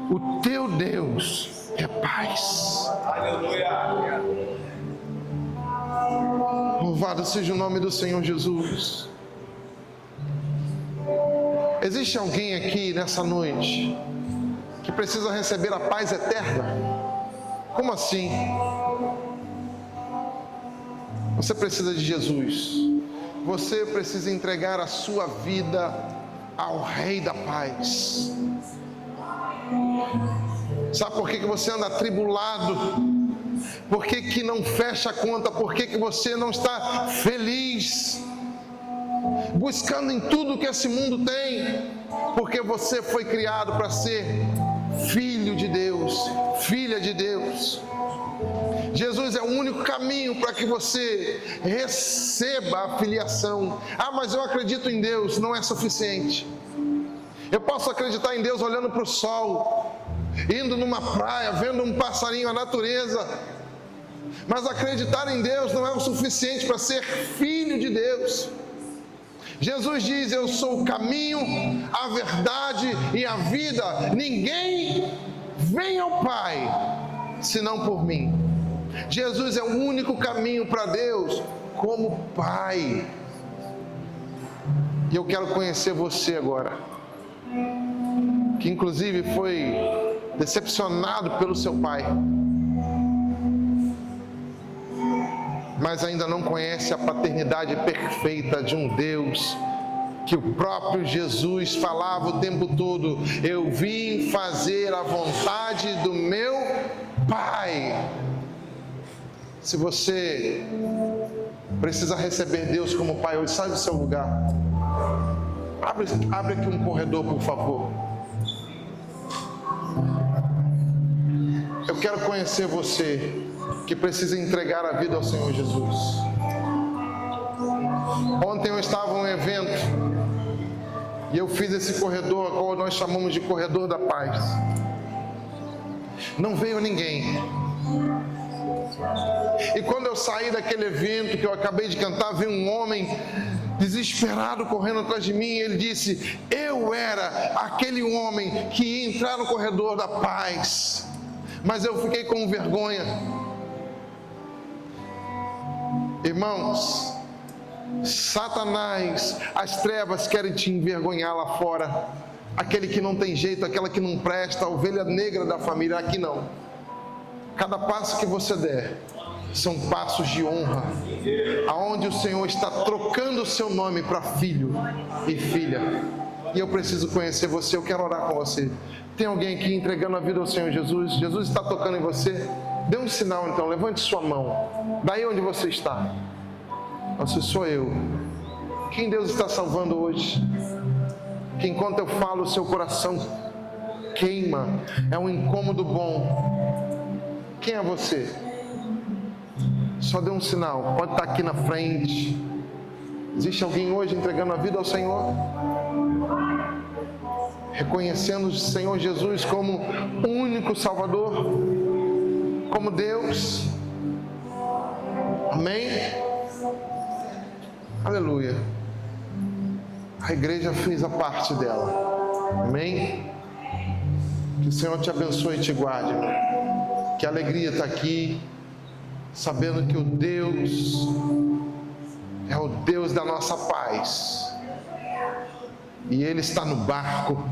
O teu Deus é paz. Aleluia. Louvado seja o nome do Senhor Jesus. Existe alguém aqui nessa noite que precisa receber a paz eterna? Como assim? Você precisa de Jesus. Você precisa entregar a sua vida ao Rei da Paz. Sabe por que você anda atribulado? Por que não fecha a conta? Por que você não está feliz? Buscando em tudo que esse mundo tem? Porque você foi criado para ser filho de Deus, filha de Deus. Jesus é o único caminho para que você receba a filiação. Ah, mas eu acredito em Deus. Não é suficiente. Eu posso acreditar em Deus olhando para o sol, indo numa praia, vendo um passarinho, a natureza. Mas acreditar em Deus não é o suficiente para ser filho de Deus. Jesus diz: eu sou o caminho, a verdade e a vida. Ninguém vem ao Pai senão por mim. Jesus é o único caminho para Deus como Pai. E eu quero conhecer você agora, que inclusive foi decepcionado pelo seu pai, mas ainda não conhece a paternidade perfeita de um Deus que o próprio Jesus falava o tempo todo: eu vim fazer a vontade do meu Pai. Se você precisa receber Deus como Pai hoje, sai do seu lugar. Abre aqui um corredor, por favor. Eu quero conhecer você que precisa entregar a vida ao Senhor Jesus. Ontem eu estava em um evento e eu fiz esse corredor, qual nós chamamos de corredor da paz. Não veio ninguém. E quando eu saí daquele evento que eu acabei de cantar, vi um homem desesperado correndo atrás de mim, e ele disse: eu era aquele homem que ia entrar no corredor da paz, mas eu fiquei com vergonha. Irmãos, Satanás, as trevas querem te envergonhar lá fora. Aquele que não tem jeito, aquela que não presta, a ovelha negra da família. Aqui não. Cada passo que você der são passos de honra, aonde o Senhor está trocando o seu nome para filho e filha. E eu preciso conhecer você, eu quero orar com você. Tem alguém aqui entregando a vida ao Senhor Jesus? Jesus está tocando em você? Dê um sinal então, levante sua mão. Daí onde você está. Nossa, sou eu. Quem Deus está salvando hoje? Que enquanto eu falo, o seu coração queima, é um incômodo bom. Quem é você? Só dê um sinal, pode estar aqui na frente. Existe alguém hoje entregando a vida ao Senhor? Reconhecendo o Senhor Jesus como o único Salvador, como Deus. Amém? Aleluia. A igreja fez a parte dela. Amém? Que o Senhor te abençoe e te guarde, irmão. Que alegria estar aqui, sabendo que o Deus é o Deus da nossa paz. E Ele está no barco.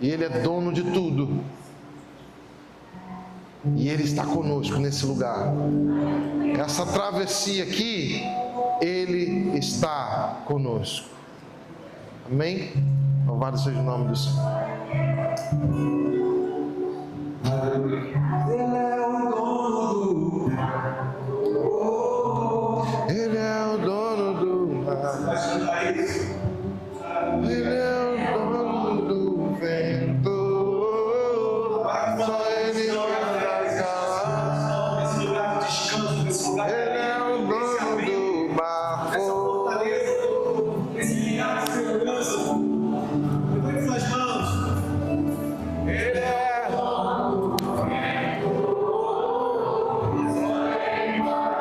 E Ele é dono de tudo. E Ele está conosco nesse lugar. Essa travessia aqui, Ele está conosco. Amém? Louvado seja o nome do Senhor. Ele é o dono do mar. Ele é o dono do mar. Ele é o dono do vento. Só Ele anda calado. Esse lugar de descanso, esse lugar de Ele é o dono do barco. fortaleza, esse lugar de segurança. Levante suas mãos. Ele é.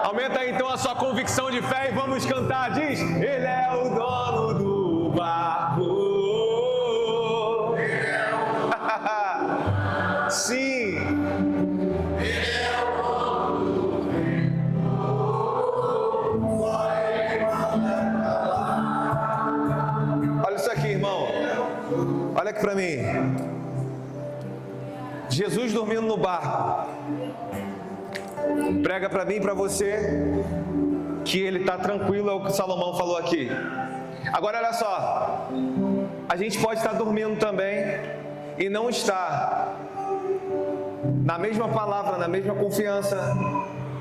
Aumenta aí então a sua convicção de fé e vamos cantar. Diz: Ele é o dono do barco. Sim. Olha isso aqui, irmão. Olha aqui para mim. Jesus dormindo no barco. Prega para mim e para você que ele está tranquilo, é o que Salomão falou aqui. Agora olha só, a gente pode estar dormindo também e não estar na mesma palavra, na mesma confiança,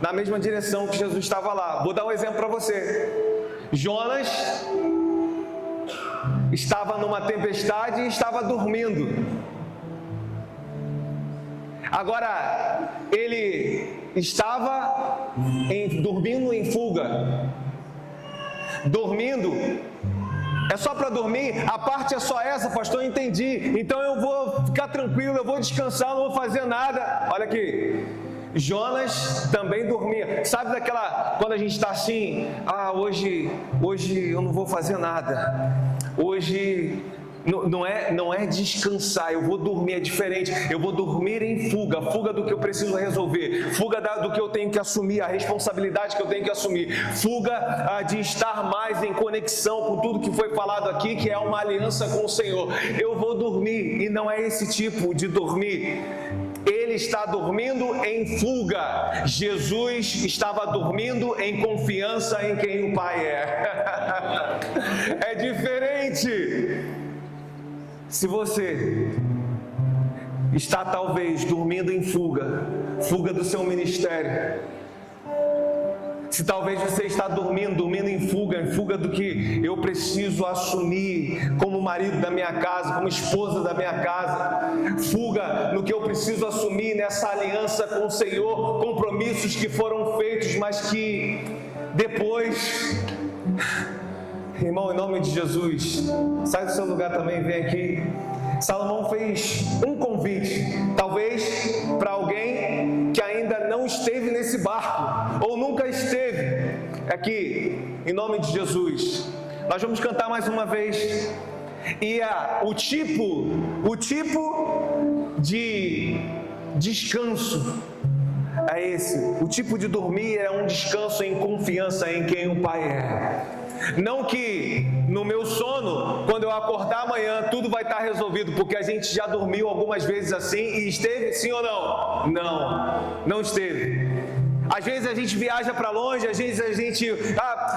na mesma direção que Jesus estava lá. Vou dar um exemplo para você. Jonas estava numa tempestade e estava dormindo. Agora, ele estava dormindo em fuga. Dormindo, é só para dormir? A parte é só essa, pastor, eu entendi. Então eu vou ficar tranquilo, eu vou descansar, não vou fazer nada. Olha aqui, Jonas também dormia. Sabe daquela, quando a gente está assim, hoje eu não vou fazer nada. Hoje não é descansar, eu vou dormir, é diferente. Eu vou dormir em fuga do que eu preciso resolver, fuga do que eu tenho que assumir, a responsabilidade que eu tenho que assumir, fuga de estar mais em conexão com tudo que foi falado aqui, que é uma aliança com o Senhor. Eu vou dormir, e não é esse tipo de dormir. Ele está dormindo em fuga. Jesus estava dormindo em confiança em quem o Pai é. É diferente. Se você está talvez dormindo em fuga do seu ministério, se talvez você está dormindo em fuga do que eu preciso assumir como marido da minha casa, como esposa da minha casa, fuga no que eu preciso assumir nessa aliança com o Senhor, compromissos que foram feitos, mas que depois... Irmão, em nome de Jesus, sai do seu lugar também, vem aqui. Salomão fez um convite, talvez para alguém que ainda não esteve nesse barco, ou nunca esteve. Aqui, em nome de Jesus, nós vamos cantar mais uma vez. E o tipo de descanso é esse. O tipo de dormir é um descanso em confiança em quem o Pai é. Não que no meu sono, quando eu acordar amanhã, tudo vai estar resolvido, porque a gente já dormiu algumas vezes assim e esteve, sim ou não? Não esteve. Às vezes a gente viaja para longe, às vezes a gente...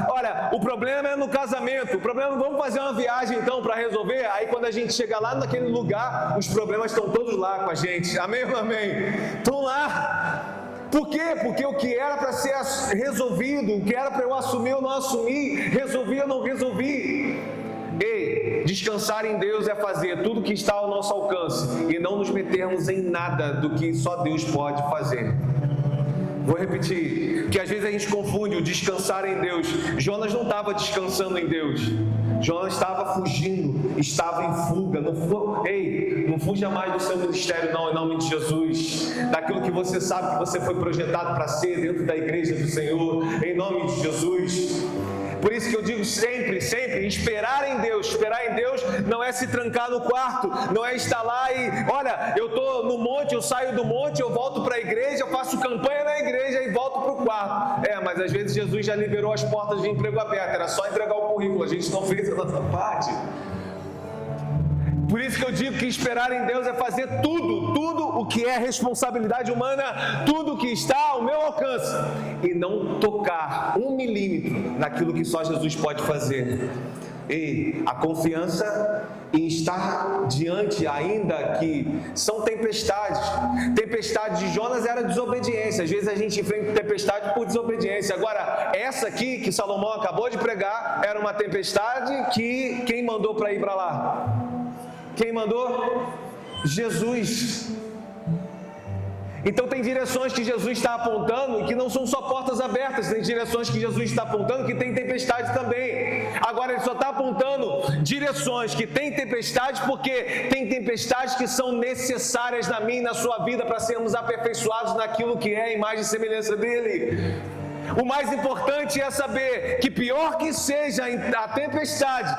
olha, o problema é no casamento, vamos fazer uma viagem então para resolver. Aí quando a gente chega lá naquele lugar, os problemas estão todos lá com a gente. Amém ou amém? Estão lá. Por quê? Porque o que era para ser resolvido, o que era para eu assumir, eu não assumi, resolvi, eu não resolvi. Ei, Descansar em Deus é fazer tudo que está ao nosso alcance e não nos metermos em nada do que só Deus pode fazer. Vou repetir, que às vezes a gente confunde o descansar em Deus. Jonas não estava descansando em Deus. Jonas estava fugindo, estava em fuga. Não fuja mais do seu ministério não, em nome de Jesus. Daquilo que você sabe que você foi projetado para ser dentro da igreja do Senhor, em nome de Jesus. Por isso que eu digo sempre, esperar em Deus não é se trancar no quarto, não é estar lá e, olha, eu estou no monte, eu saio do monte, eu volto para a igreja, eu faço campanha na igreja e volto para o quarto. Mas às vezes Jesus já liberou as portas de emprego abertas, era só entregar o currículo, a gente não fez a nossa parte. Por isso que eu digo que esperar em Deus é fazer tudo o que é responsabilidade humana, tudo o que está ao meu alcance, e não tocar 1 milímetro naquilo que só Jesus pode fazer. E a confiança em estar diante, ainda que são tempestades. Tempestade de Jonas era desobediência. Às vezes a gente enfrenta tempestade por desobediência. Agora, essa aqui que Salomão acabou de pregar, era uma tempestade que quem mandou para ir para lá? Quem mandou? Jesus. Então tem direções que Jesus está apontando e que não são só portas abertas, tem direções que Jesus está apontando que tem tempestade também. Agora ele só está apontando direções que tem tempestade porque tem tempestades que são necessárias na minha e na sua vida para sermos aperfeiçoados naquilo que é a imagem e semelhança dele. O mais importante é saber que pior que seja a tempestade,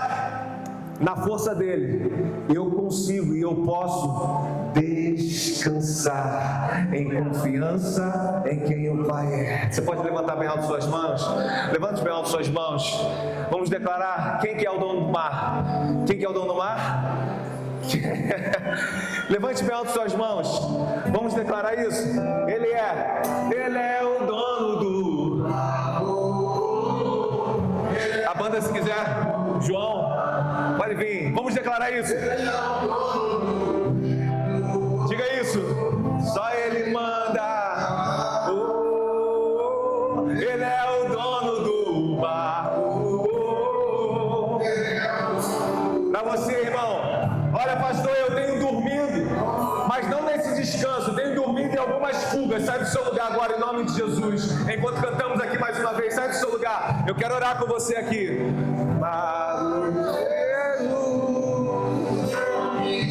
na força dele, eu consigo e eu posso descansar em confiança em quem o Pai é. Você pode levantar bem alto suas mãos? Levante bem alto suas mãos. Vamos declarar quem que é o dono do mar. Quem que é o dono do mar? Levante bem alto suas mãos. Vamos declarar isso. Ele é o dono do mar. A banda, se quiser, João, pode vir. Vamos declarar isso. Diga isso. Só Ele manda. Ele é o dono do barco. Para você, irmão. Olha, pastor, eu tenho dormido, mas não nesse descanso. Tenho dormido em algumas fugas. Sai do seu lugar agora, em nome de Jesus. Enquanto cantamos aqui mais uma vez, sai do seu lugar. Eu quero orar com você aqui.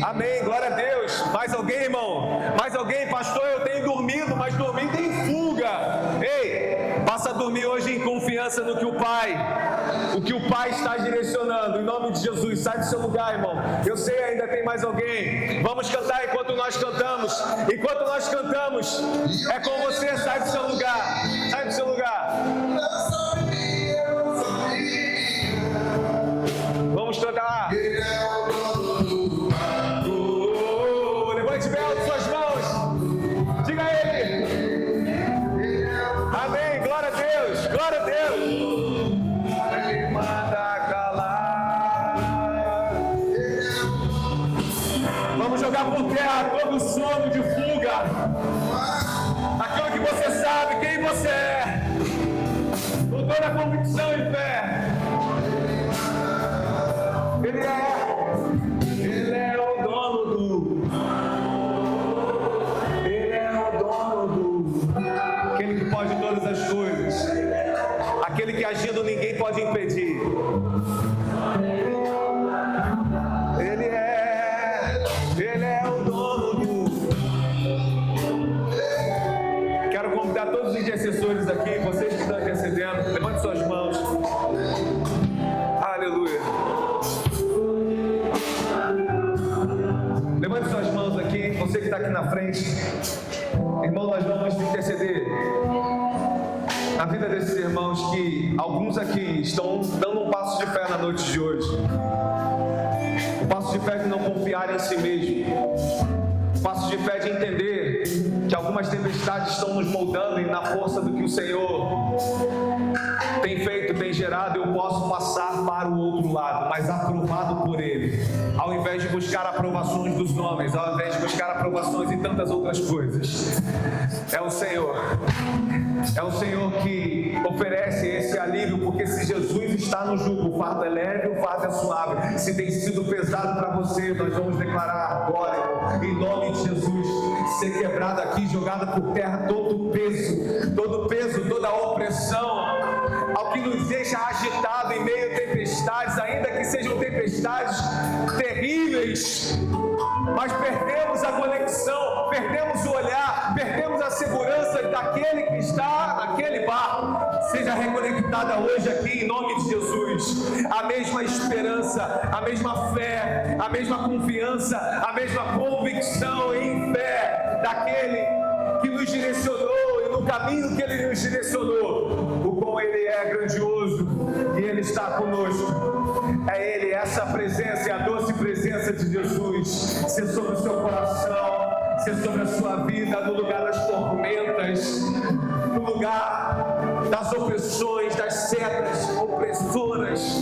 Amém, glória a Deus. Mais alguém, irmão? Mais alguém? Pastor, eu tenho dormido, mas dormido em fuga. Ei, passa a dormir hoje em confiança no que o Pai está direcionando. Em nome de Jesus, sai do seu lugar, irmão. Eu sei, ainda tem mais alguém. Vamos cantar enquanto nós cantamos. Enquanto nós cantamos, é com você. Sai do seu lugar. Sai do seu lugar. Vamos cantar. Levante bem alto suas mãos. Diga a Ele. Amém. Glória a Deus. Glória a Deus. Ele manda calar. Vamos jogar por terra todo sono de fuga. Aquilo que você sabe, quem você é. Com toda a convicção e fé. Ele é o dono do. Ele é o dono do. Aquele que pode todas as coisas. Aquele que agindo ninguém pode impedir. Ele é o dono do. Quero convidar todos os intercessores aqui, vocês que estão intercedendo, levante suas mãos. Aleluia. Levante suas mãos aqui, você que está aqui na frente. Irmão, nós vamos interceder na vida desses irmãos que alguns aqui estão dando um passo de fé na noite de hoje. Um passo de fé de não confiar em si mesmo. Um passo de fé de entender que algumas tempestades estão nos moldando e na força do que o Senhor tem feito, tem gerado, eu posso passar para o outro lado, mas aprovado por Ele, ao invés de buscar aprovações dos homens, ao invés de buscar aprovações em tantas outras coisas. É o Senhor. É o Senhor que oferece esse alívio, porque se Jesus está no jugo, o fardo é leve, o fardo é suave. Se tem sido pesado para você, nós vamos declarar agora, irmão, em nome de Jesus, ser quebrado aqui, jogado por terra todo o peso, toda a opressão, ao que nos deixa agitado em meio a tempestades, ainda que sejam tempestades terríveis. Mas perdemos a conexão, perdemos o olhar, perdemos a segurança daquele que está naquele barco. Seja reconectada hoje aqui em nome de Jesus. A mesma esperança, a mesma fé, a mesma confiança, a mesma convicção em fé daquele que nos direcionou e no caminho que Ele nos direcionou. O quão Ele é grandioso e Ele está conosco. É Ele, essa presença, é a doce presença de Jesus, ser sobre o seu coração, ser sobre a sua vida, no lugar das tormentas, no lugar das opressões, das setas opressoras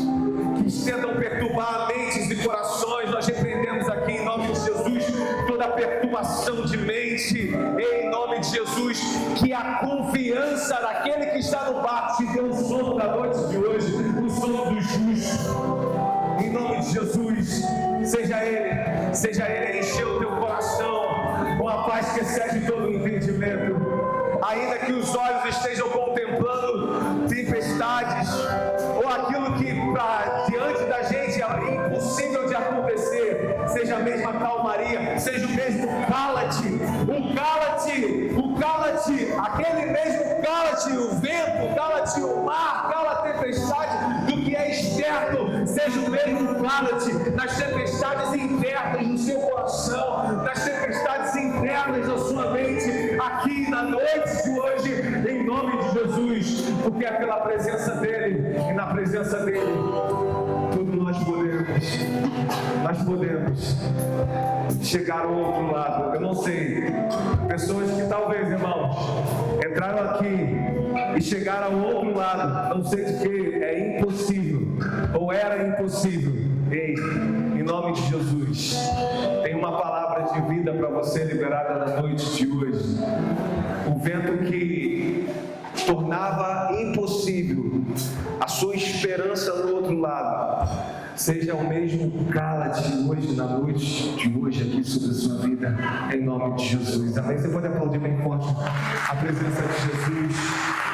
que tentam perturbar mentes e corações. Nós repreendemos aqui em nome de Jesus toda perturbação de mente, em nome de Jesus, que a confiança daquele que está no barco te deu o sono da noite de hoje, o sono do justo. Em nome de Jesus, seja Ele a encher o teu coração com a paz que excede todo o entendimento. Ainda que os olhos estejam contemplando tempestades, ou aquilo que diante da gente é impossível de acontecer, seja a mesma calmaria, seja o mesmo cala-te, aquele mesmo cala-te, o vento, cala-te o mar, cala a tempestade do que é externo, seja o mesmo cala-te nas tempestades internas do seu coração, nas tempestades internas da sua mente, aqui na noite de hoje, em nome de Jesus, porque é pela presença dEle, e na presença dEle, tudo nós podemos chegar ao outro lado. Eu não sei, pessoas que talvez, irmãos, entraram aqui e chegaram ao outro lado, não sei de que, é impossível, ou era impossível. Ei, em nome de Jesus, tem uma palavra de vida para você liberada na noite de hoje. O vento que tornava impossível a sua esperança no outro lado, seja o mesmo cala-te hoje, na noite de hoje, aqui sobre a sua vida, em nome de Jesus. Amém? Você pode aplaudir bem forte a presença de Jesus.